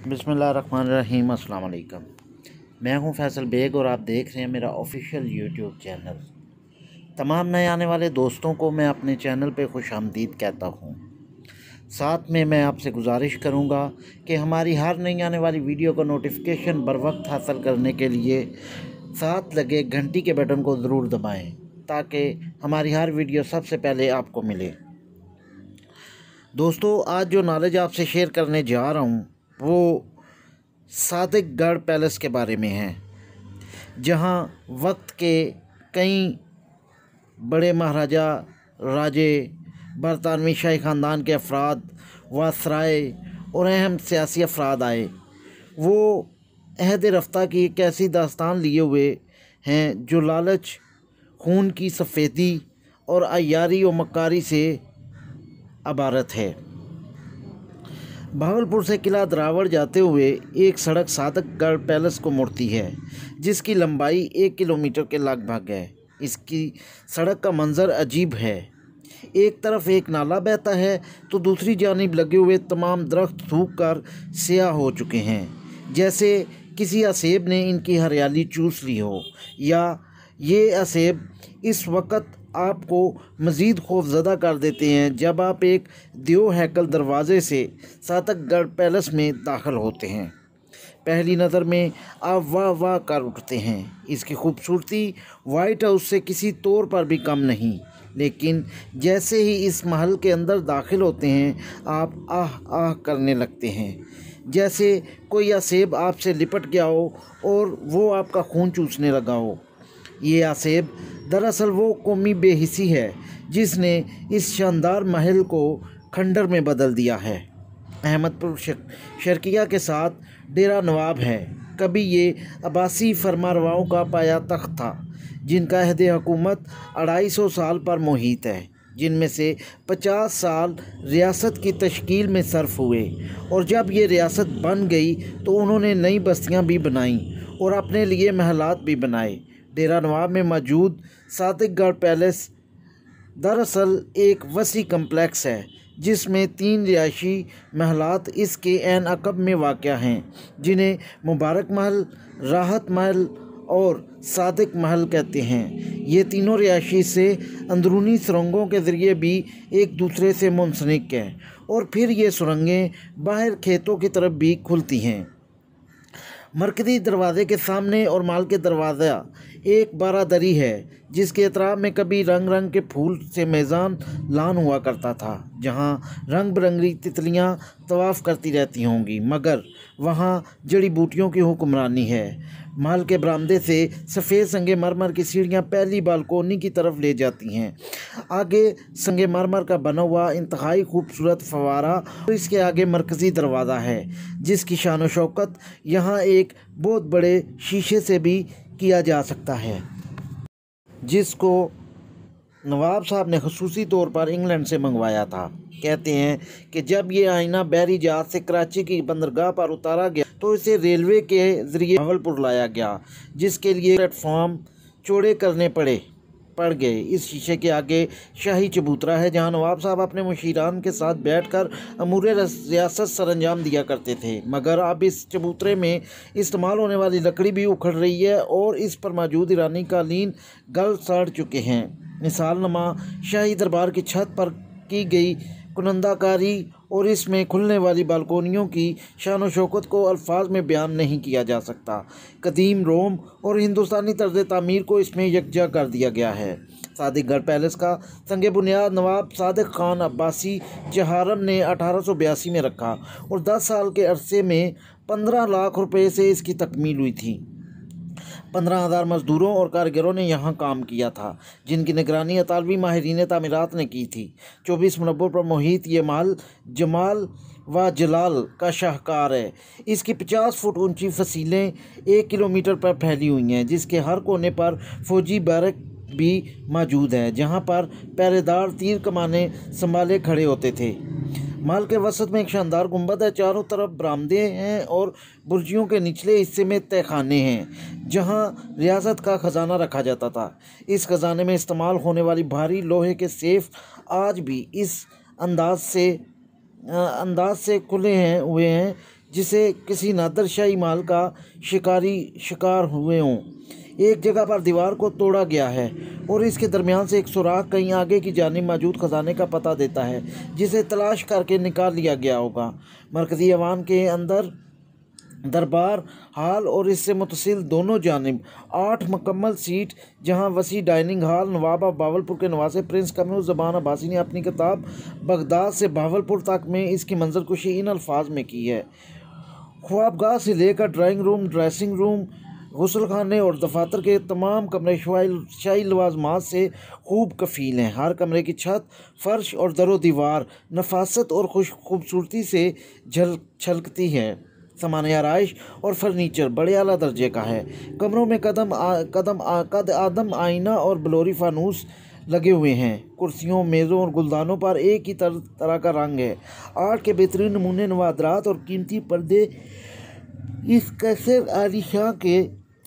बिस्मिल्लाहिर्रहमानिर्रहीम। अस्सलाम वालेकुम। मैं हूं फैसल बेग और आप देख रहे हैं मेरा ऑफिशियल यूट्यूब चैनल। तमाम नए आने वाले दोस्तों को मैं अपने चैनल पे खुशामदीद कहता हूं। साथ में मैं आपसे गुजारिश करूंगा कि हमारी हर नई आने वाली वीडियो का नोटिफिकेशन बर वक्त हासिल करने के लिए साथ लगे घंटी के बटन को ज़रूर दबाएं ताकि हमारी हर वीडियो सबसे पहले आपको मिले। दोस्तों, आज जो नॉलेज आपसे शेयर करने जा रहा हूँ वो सादिकगढ़ पैलेस के बारे में है, जहाँ वक्त के कई बड़े महाराजा, राजे, बरतानवी शाही ख़ानदान के अफराद, वासराय और अहम सियासी अफराद आए। वो अहद रफ्ता की एक ऐसी दास्तान लिए हुए हैं जो लालच, खून की सफ़ेदी और अय्यारी व मक्कारी से इबारत है। भावलपुर से किला दरावड़ जाते हुए एक सड़क सादिकगढ़ पैलेस को मुड़ती है, जिसकी लंबाई 1 किलोमीटर के लगभग है। इसकी सड़क का मंजर अजीब है। एक तरफ एक नाला बहता है तो दूसरी जानिब लगे हुए तमाम दरख्त सूख कर स्याह हो चुके हैं, जैसे किसी असेब ने इनकी हरियाली चूस ली हो, या ये असेब इस वक्त आपको मज़ीद खौफज़दा कर देते हैं जब आप एक देव हैकल दरवाज़े से सादिकगढ़ पैलेस में दाखिल होते हैं। पहली नज़र में आप वाह वाह कर उठते हैं। इसकी खूबसूरती वाइट हाउस से किसी तौर पर भी कम नहीं, लेकिन जैसे ही इस महल के अंदर दाखिल होते हैं आप आह आह करने लगते हैं, जैसे कोई असेब आपसे लिपट गया हो और वो आपका खून चूसने लगा हो। ये असेब दरअसल वो कौमी बेहिसी है जिसने इस शानदार महल को खंडर में बदल दिया है। अहमदपुर शर्किया के साथ डेरा नवाब है। कभी ये अब्बासी फरमारवाओं का पाया तख्त था, जिनका अहद हुकूमत 250 साल पर मुहित है, जिनमें से 50 साल रियासत की तश्कील में सर्फ हुए। और जब ये रियासत बन गई तो उन्होंने नई बस्तियां भी बनाईं और अपने लिए महलात भी बनाए। डेरा नवाब में मौजूद सादिकगढ़ पैलेस दरअसल एक वसी कम्प्लेक्स है, जिसमें 3 रिहायशी महलात इसके ऐन अक़ब में वाक़या हैं, जिन्हें मुबारक महल, राहत महल और सादिक महल कहते हैं। ये तीनों रिहायशी से अंदरूनी सुरंगों के ज़रिए भी एक दूसरे से मुंसलिक हैं और फिर ये सुरंगें बाहर खेतों की तरफ भी खुलती हैं। मरकज़ी दरवाज़े के सामने और माल के दरवाज़ा एक बारादरी है, जिसके अतराफ में कभी रंग रंग के फूल से मैदान लान हुआ करता था, जहाँ रंग बिरंगी तितलियाँ तवाफ़ करती रहती होंगी, मगर वहाँ जड़ी बूटियों की हुक्मरानी है। महल के बरामदे से सफ़ेद संगे मरमर की सीढ़ियाँ पहली बालकोनी की तरफ ले जाती हैं। आगे संगे मरमर का बना हुआ इंतहाई खूबसूरत फवारा और इसके आगे मरकज़ी दरवाज़ा है, जिसकी शान व शौकत यहाँ एक बहुत बड़े शीशे से भी किया जा सकता है, जिसको नवाब साहब ने खसूसी तौर पर इंग्लैंड से मंगवाया था। कहते हैं कि जब ये आईना बहरी जहाज़ से कराची की बंदरगाह पर उतारा गया तो इसे रेलवे के ज़रिए भावलपुर लाया गया, जिसके लिए प्लेटफॉर्म चौड़े करने पड़ गए। इस शीशे के आगे शाही चबूतरा है, जहां नवाब साहब अपने मुशीरान के साथ बैठकर अमूर रियासत सरंजाम दिया करते थे, मगर अब इस चबूतरे में इस्तेमाल होने वाली लकड़ी भी उखड़ रही है और इस पर मौजूद ईरानी कालीन गल सड़ चुके हैं। मिसाल नमा शाही दरबार की छत पर की गई कुनंदाकारी और इसमें खुलने वाली बालकोनियों की शान व शौकत को अल्फाज में बयान नहीं किया जा सकता। कदीम रोम और हिंदुस्तानी तर्ज तामीर को इसमें यकजा कर दिया गया है। सादिकगढ़ पैलेस का संग बुनियाद नवाब सादिक खान अब्बासी जहारम ने 1882 में रखा और 10 साल के अरसे में 15 लाख रुपए से इसकी तकमील हुई थी। 15,000 मज़दूरों और कारीगरों ने यहाँ काम किया था, जिनकी निगरानी अतालवी माहिरीन तामीरात ने की थी। 24 मुरब्बों पर मुहित ये महल जमाल व जलाल का शाहकार है। इसकी 50 फुट ऊंची फसीलें 1 किलोमीटर पर फैली हुई हैं, जिसके हर कोने पर फौजी बैरक भी मौजूद है, जहाँ पर पहरेदार तीर कमाने संभाले खड़े होते थे। महल के वसत में एक शानदार गुंबद है, चारों तरफ बरामदे हैं और बुर्जियों के निचले हिस्से में तहखाने हैं, जहां रियासत का ख़जाना रखा जाता था। इस ख़जाने में इस्तेमाल होने वाली भारी लोहे के सेफ आज भी इस अंदाज से खुले हुए हैं जिसे किसी नादरशाही माल का शिकार हुए हों। एक जगह पर दीवार को तोड़ा गया है और इसके दरमियान से एक सुराख कहीं आगे की जानिब मौजूद खजाने का पता देता है, जिसे तलाश करके निकाल लिया गया होगा। मरकज़ी ऐवान के अंदर दरबार हाल और इससे मुतसिल दोनों जानिब 8 मुकम्मल सीट, जहां वसी dining hall. Nawab of Bahawalpur के नवासे प्रिंस कमरुज़्ज़मान अब्बासी ने अपनी किताब बगदाद से बावलपुर तक में इसकी मंजरकुशी इन अल्फाज में की है: ख्वाबगाह से लेकर ड्राइंग रूम, ड्रेसिंग रूम, गुस्लखाने और दफातर के तमाम कमरे शाही लवाजमात से खूब कफ़ील हैं। हर कमरे की छत, फर्श और दरो दीवार नफासत और खूबसूरती से छलकती है। सामान आराइश और फर्नीचर बड़े आला दर्जे का है। कमरों में कद आदम आईना और बलोरी फानूस लगे हुए हैं। कुर्सियों, मेज़ों और गुलदानों पर एक ही तरह का रंग है। आर्ट के बेहतरीन नमूने, नवादरात और कीमती पर्दे इस कसर आलीशान के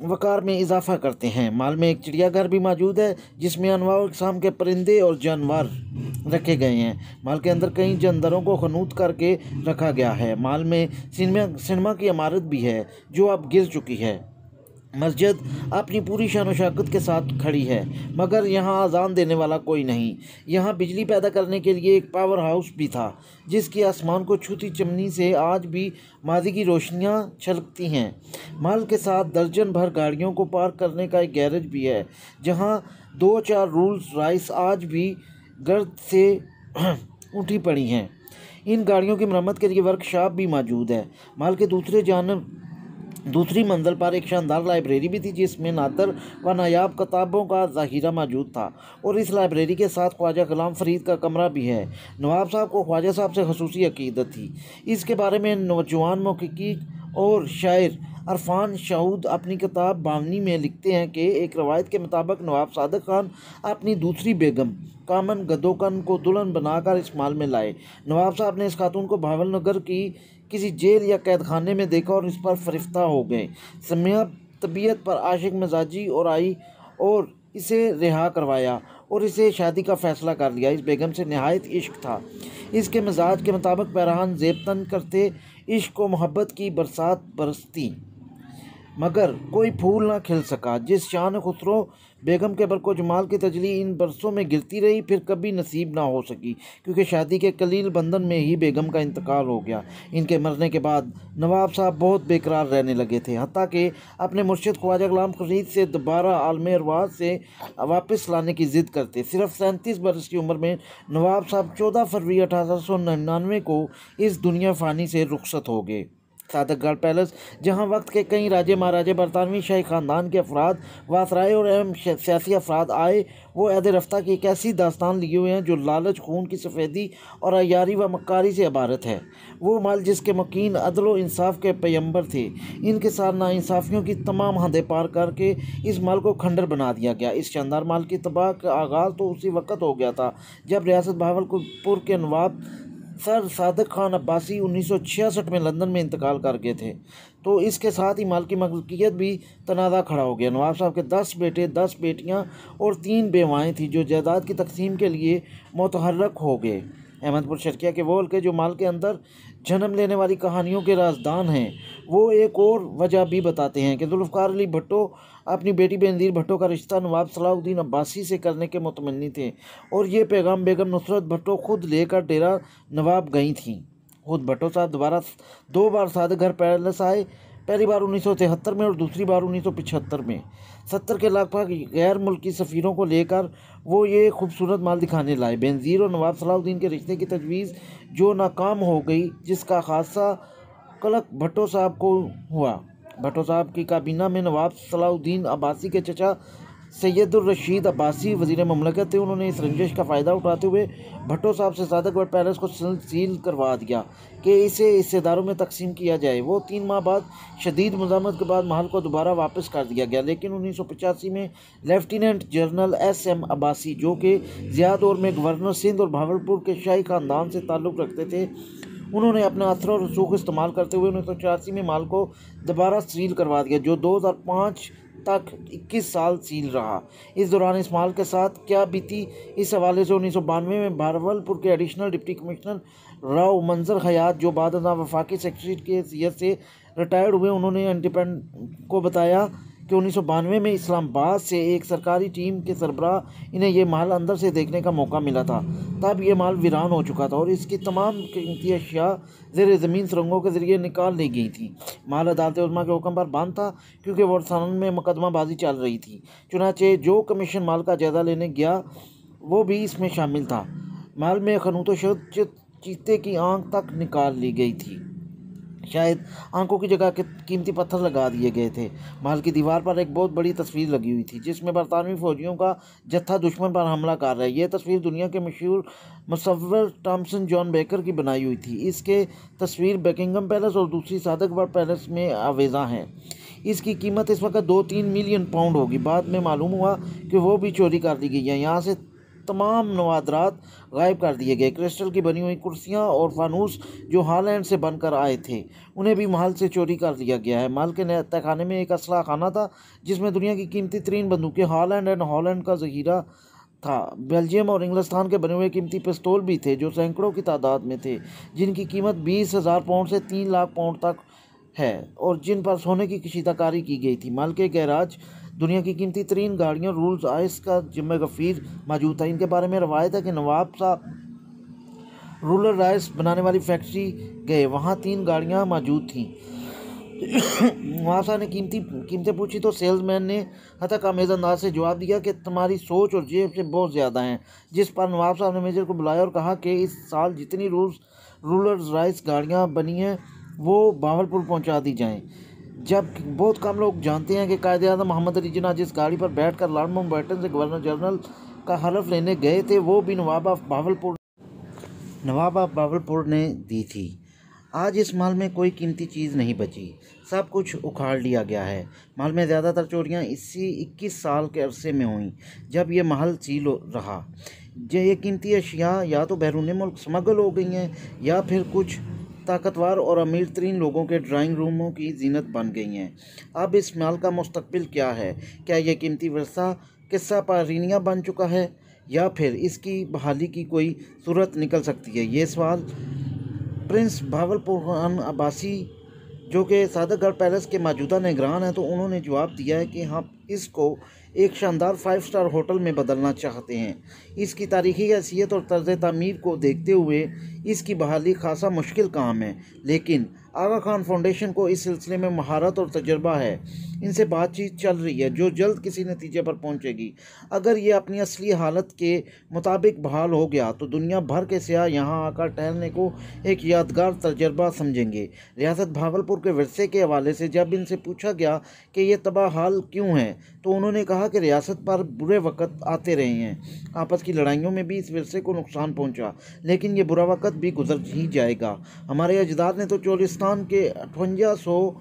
वक़ार में इजाफ़ा करते हैं। माल में एक चिड़ियाघर भी मौजूद है, जिसमें अनवाउ अक़साम के परिंदे और जानवर रखे गए हैं। माल के अंदर कई जानवरों को खनूत करके रखा गया है। माल में सिनेमा की इमारत भी है, जो अब गिर चुकी है। मस्जिद अपनी पूरी शान व शौकत के साथ खड़ी है, मगर यहाँ अजान देने वाला कोई नहीं। यहाँ बिजली पैदा करने के लिए एक पावर हाउस भी था, जिसकी आसमान को छूती चिमनी से आज भी मादी की रोशनियाँ छलकती हैं। माल के साथ दर्जन भर गाड़ियों को पार्क करने का एक गैरेज भी है, जहाँ 2-4 रोल्स रॉयस आज भी गर्द से उठी पड़ी हैं। इन गाड़ियों की मरम्मत के लिए वर्कशॉप भी मौजूद है। माल के दूसरी मंजिल पर एक शानदार लाइब्रेरी भी थी, जिसमें नादर व नायाब किताबों का ज़ख़ीरा मौजूद था, और इस लाइब्रेरी के साथ ख्वाजा गुलाम फरीद का कमरा भी है। नवाब साहब को ख्वाजा साहब से ख़ुसूसी अक़ीदत थी। इसके बारे में नौजवान मुहक़्क़िक़ और शायर अरफान शाहूद अपनी किताब बावनी में लिखते हैं कि एक रवायत के मुताबिक नवाब सादिक खान अपनी दूसरी बेगम कामन गदोकन को दुल्हन बनाकर इस माल में लाए। नवाब साहब ने इस खातून को भावलनगर की किसी जेल या कैद खाने में देखा और इस पर फरिफ्ता हो गए। समिया तबीयत पर आशिक मिजाजी और आई और इसे रिहा करवाया और इसे शादी का फ़ैसला कर लिया। इस बेगम से नहायत इश्क था। इसके मिजाज के मुताबिक पैरहान ज़ेबतन करते, इश्क व मोहब्बत की बरसात बरसती, मगर कोई फूल ना खिल सका। जिस शान खुसरो बेगम के बरको जमाल की तजली इन बरसों में गिरती रही, फिर कभी नसीब ना हो सकी, क्योंकि शादी के कलील बंधन में ही बेगम का इंतकाल हो गया। इनके मरने के बाद नवाब साहब बहुत बेकरार रहने लगे थे, हत्ता कि अपने मुर्शिद ख्वाजा गुलाम फरीद से दोबारा आलम अरवाह से वापस लाने की ज़िद करते। सिर्फ 37 बरस की उम्र में नवाब साहब 14 फरवरी 1899 को इस दुनिया फ़ानी से रुखसत हो गए। सादकगढ़ पैलेस, जहाँ वक्त के कई राजे महाराजे, बरतानवी शाही ख़ानदान के अफराद, वासराय और अहम सियासी अफराद आए, वो अहद रफ्ता की एक ऐसी दास्तान लिए हुए हैं जो लालच, खून की सफ़ेदी और अयारी व मक्कारी से इबारत है। वो माल जिसके मकीन अदल व इंसाफ के पैगंबर थे, इनके साथ नाइंसाफ़ियों की तमाम हदें पार करके इस माल को खंडर बना दिया गया। इस शानदार माल की तबाह का आगाज़ तो उसी वक्त हो गया था जब रियासत भावलपुर के नवाब सर सादिक खान अब्बासी 1966 में लंदन में इंतकाल कर गए थे। तो इसके साथ ही माल की मलकियत भी तनाज़ा खड़ा हो गया। नवाब साहब के 10 बेटे, 10 बेटियां और 3 बेवाएँ थीं, जो जायदाद की तकसीम के लिए मुतहर्रक हो गए। अहमदपुर शर्किया के वो हल्के जो माल के अंदर जन्म लेने वाली कहानियों के राजदान हैं, वो एक और वजह भी बताते हैं कि जुल्फ़िकार अली भुट्टो अपनी बेटी बेनज़ीर भुट्टो का रिश्ता नवाब सलाहुद्दीन अब्बासी से करने के मुतमन्नी थे, और ये पैगाम बेगम नुसरत भुट्टो खुद लेकर डेरा नवाब गई थीं। खुद भुट्टो साहब 2 बार सादकगढ़ पैलेस आए, पहली बार 1973 में और दूसरी बार 1975 में। 70 के लगभग गैर मुल्की सफ़ीरों को लेकर वो ये खूबसूरत माल दिखाने लाए। बेनज़ीर और नवाब सलाहुद्दीन के रिश्ते की तजवीज़ जो नाकाम हो गई, जिसका खासा कलक भुट्टो साहब को हुआ। भुट्टो साहब की काबीना में नवाब सलाहुद्दीन अब्बासी के चचा सैयदुर रशीद अब्बासी वज़ीर ममलकत थे। उन्होंने इस रंजिश का फ़ायदा उठाते हुए भुट्टो साहब से सादकगढ़ पैलेस को सील करवा दिया कि इसे हिस्सेदारों में तकसीम किया जाए। वो 3 माह बाद शदीद मुज़ाहमत के बाद महल को दोबारा वापस कर दिया गया, लेकिन 1985 में लेफ्टिनेंट जनरल SM अब्बासी, जो कि ज़िया दौर में गवर्नर सिंध और भावलपुर के शाही ख़ानदान से ताल्लुक़ रखते थे, उन्होंने अपना असर और रसूख इस्तेमाल करते हुए 1984 में माल को दोबारा सील करवा दिया, जो 2005 तक 21 साल सील रहा। इस दौरान इस माल के साथ क्या बीती, इस हवाले से 1992 में भावलपुर के एडिशनल डिप्टी कमिश्नर राव मंजर हयात, जो बाद वफाकी सेक्रेटरी की हैसियत से रिटायर्ड हुए, उन्होंने इंडिपेंडेंट को बताया कि 1992 में इस्लामाबाद से एक सरकारी टीम के सरबराह इन्हें यह माल अंदर से देखने का मौका मिला था। तब ये माल वीरान हो चुका था और इसकी तमाम कीमती अशिया ज़ेर ज़मीन सुरंगों के ज़रिए निकाल ली गई थी। माल अदालत उज़्मा के हुक्म पर बंद था क्योंकि वर्तमान में मुकदमाबाजी चल रही थी। चुनांचे जो कमीशन माल का जायज़ा लेने गया वो भी इसमें शामिल था। माल में खनूत चीते की आंख तक निकाल ली गई थी। शायद आंखों की जगह कीमती पत्थर लगा दिए गए थे। महल की दीवार पर एक बहुत बड़ी तस्वीर लगी हुई थी जिसमें बरतानवी फौजियों का जत्था दुश्मन पर हमला कर रहा है। यह तस्वीर दुनिया के मशहूर मुसव्विर थॉमसन जॉन बेकर की बनाई हुई थी। इसके तस्वीर बकिंगम पैलेस और दूसरी सादकबर्ग पैलेस में आवेजा है। इसकी कीमत इस वक्त 2-3 मिलियन पाउंड होगी। बाद में मालूम हुआ कि वो भी चोरी कर दी गई है। यहाँ से तमाम नवादरात गायब कर दिए गए। क्रिस्टल की बनी हुई कुर्सियाँ और फानूस जो हॉलैंड से बनकर आए थे उन्हें भी महल से चोरी कर लिया गया है। महल के तहखाने में एक असला खाना था जिसमें दुनिया की कीमती 3 बंदूकें, हॉलैंड का ज़ख़ीरा था। बेल्जियम और इंग्लिस्तान के बने हुए कीमती पिस्तौल भी थे जो सैकड़ों की तादाद में थे, जिनकी कीमत 20,000 पाउंड से 3 लाख पाउंड तक है और जिन पर सोने की कशीदाकारी की गई थी। महल के गैराज दुनिया की कीमती 3 गाड़ियों रोल्स रॉयस का जिम्मे गफ़ीर मौजूद था। इनके बारे में रवायत है कि नवाब साहब रोल्स रॉयस बनाने वाली फैक्ट्री गए, वहाँ 3 गाड़ियाँ मौजूद थीं। नवाब साहब ने कीमतें पूछी तो सेल्समैन ने हतक आमेज़ अंदाज से जवाब दिया कि तुम्हारी सोच और जेब से बहुत ज़्यादा हैं। जिस पर नवाब साहब ने मेजर को बुलाया और कहा कि इस साल जितनी रोल्स रॉयस गाड़ियाँ बनी हैं वो भावलपुर पहुँचा दी जाएँ। जब बहुत कम लोग जानते हैं कि कायद-ए-आज़म मोहम्मद अली जिन्ना जिस गाड़ी पर बैठकर लॉर्ड माउंटबेटन से गवर्नर जनरल का हलफ लेने गए थे वो भी नवाब ऑफ भावलपुर ने दी थी। आज इस महल में कोई कीमती चीज़ नहीं बची, सब कुछ उखाड़ लिया गया है। महल में ज़्यादातर चोरियाँ इसी 21 साल के अरसे में हुई जब यह महल सील रहा। ये कीमती अशिया या तो बैरून मुल्क स्मगल हो गई हैं या फिर कुछ ताकतवर और अमीर तरीन लोगों के ड्राइंग रूमों की जीनत बन गई हैं। अब इस महल का मुस्तकबिल क्या है? क्या यह कीमती वर्सा किस्सा पारीनिया बन चुका है या फिर इसकी बहाली की कोई सूरत निकल सकती है? ये सवाल प्रिंस भावलपुर खान अब्बासी जो कि सादकगढ़ पैलेस के मौजूदा निगरान हैं, तो उन्होंने जवाब दिया है कि हम इसको एक शानदार 5 स्टार होटल में बदलना चाहते हैं। इसकी तारीखी हैसियत और तर्ज तामीर को देखते हुए इसकी बहाली खासा मुश्किल काम है, लेकिन आगा खान फाउंडेशन को इस सिलसिले में महारत और तजर्बा है। इनसे बातचीत चल रही है जो जल्द किसी नतीजे पर पहुंचेगी। अगर ये अपनी असली हालत के मुताबिक बहाल हो गया तो दुनिया भर के सियाह यहाँ आकर ठहरने को एक यादगार तजर्बा समझेंगे। रियासत भावलपुर के विरसे के हवाले से जब इनसे पूछा गया कि ये तबाह हाल क्यों है तो उन्होंने कहा कि रियासत पर बुरे वक़्त आते रहे हैं। आपस की लड़ाइयों में भी इस विरसे को नुकसान पहुँचा, लेकिन ये बुरा वक़्त भी गुजर ही जाएगा। हमारे अजदाद ने तो चोलिस्तान के 5800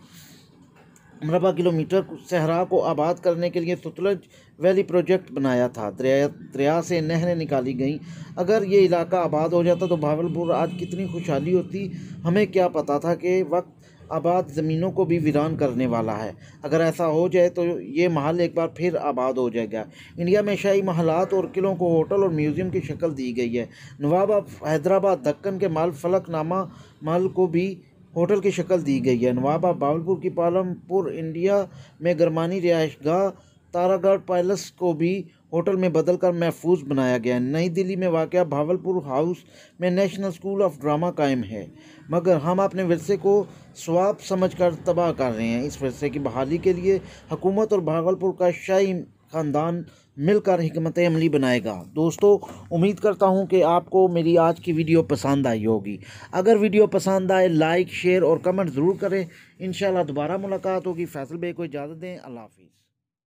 मरबा किलोमीटर सहरा को आबाद करने के लिए सतलज वैली प्रोजेक्ट बनाया था। दरिया से नहरें निकाली गईं। अगर ये इलाका आबाद हो जाता तो भावलपुर आज कितनी खुशहाली होती। हमें क्या पता था कि वक्त आबाद ज़मीनों को भी वीरान करने वाला है। अगर ऐसा हो जाए तो ये महल एक बार फिर आबाद हो जाएगा। इंडिया में शाही महलात और किलों को होटल और म्यूज़ियम की शक्ल दी गई है। नवाब ऑफ हैदराबाद दक्कन के महल फलकनामा महल को भी होटल की शक्ल दी गई है। नवाब ऑफ भावलपुर की पालमपुर इंडिया में गरमानी रिहाइशगाह तारागढ़ पैलेस को भी होटल में बदलकर महफूज बनाया गया है। नई दिल्ली में वाक़या भावलपुर हाउस में नेशनल स्कूल ऑफ ड्रामा कायम है, मगर हम अपने विरसे को स्वाब समझकर तबाह कर रहे हैं। इस विरसे की बहाली के लिए हुकूमत और भावलपुर का शाही ख़ानदान मिलकर हिकमत अमली बनाएगा। दोस्तों, उम्मीद करता हूं कि आपको मेरी आज की वीडियो पसंद आई होगी। अगर वीडियो पसंद आए लाइक शेयर और कमेंट ज़रूर करें। इंशाल्लाह दोबारा मुलाकात होगी। फैसल भाई को इजाज़त दें। अल्लाह हाफ़िज़।